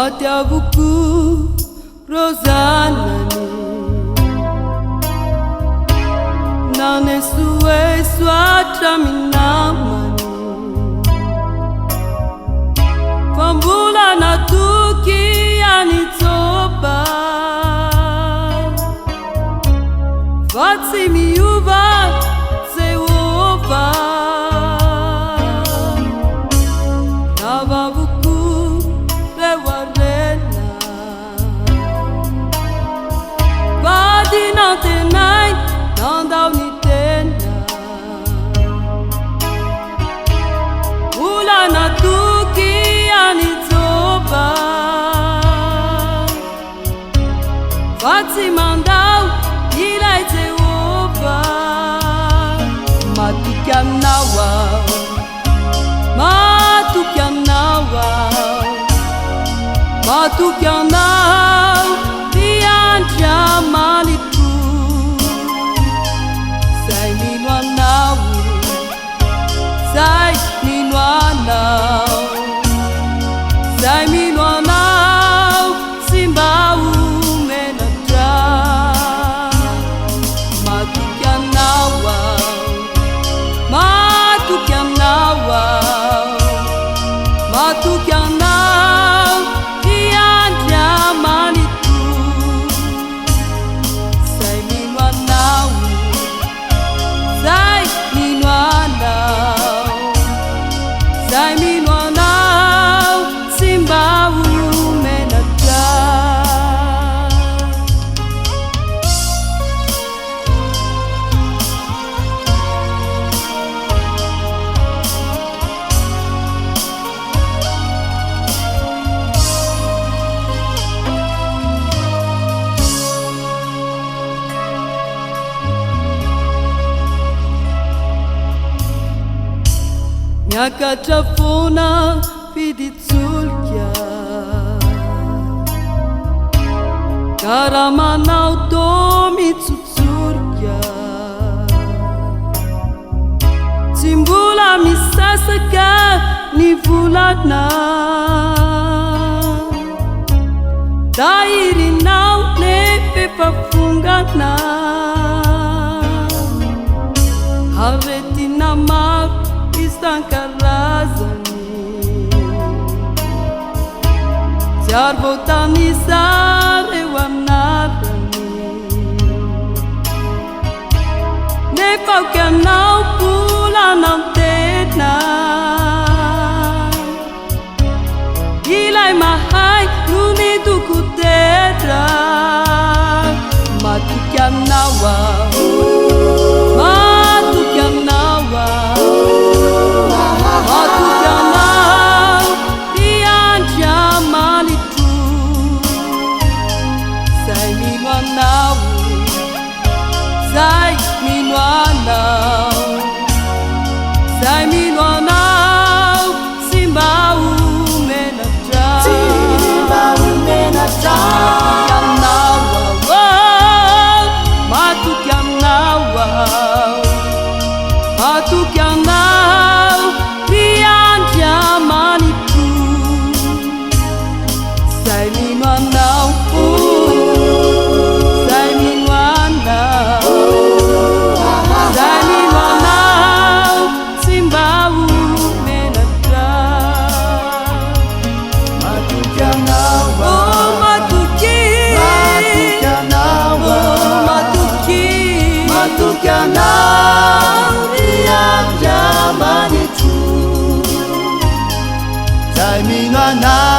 Matia buku Rosanani Nane suwe swatra minamani Fambula na tuki anitoba Vatsi miuva Zeova Nava buku Rewarena Vadi na tenai Nandau ni tena Ula na tuki anitoba Vatsi mandau Ilai Zeova Matukiam nawa Matukiam nawa Matukiam nawa Dian jamanitu Sai minwa nau Sai minwa nau Sai minwa nau Simbau menatra Matukiam nawa Matukiam nawa Matukiam nawa Dian jamanitu Sai minwa nau Sai minwa nau Sai minwa nau Simbau menatra Nyakatafuna piditsulkia Karamanau domitsuturkia Simbula misasaka nivulana Dairinau nepepafungana Havetina mak Istankarazani Jarbotani sare wanarani Nepaukiam nau pula nam tena Ilai mahai lumi duku tera Matukiam nawa Matukiam nawa Matukiam nau Dian jamanitu Sai minwa nau Sai minwa nau Sai minwa nau Simbau menatra Simbau menatra Matukiam nawa Matukiam nau Dian jamanitu Sai minwa nau Sai minwa nau Sai minwa nau Simbau menatra Matukiam nawa Matukiam nawa Matukiam nau Dian jamanitu Sai minwa nau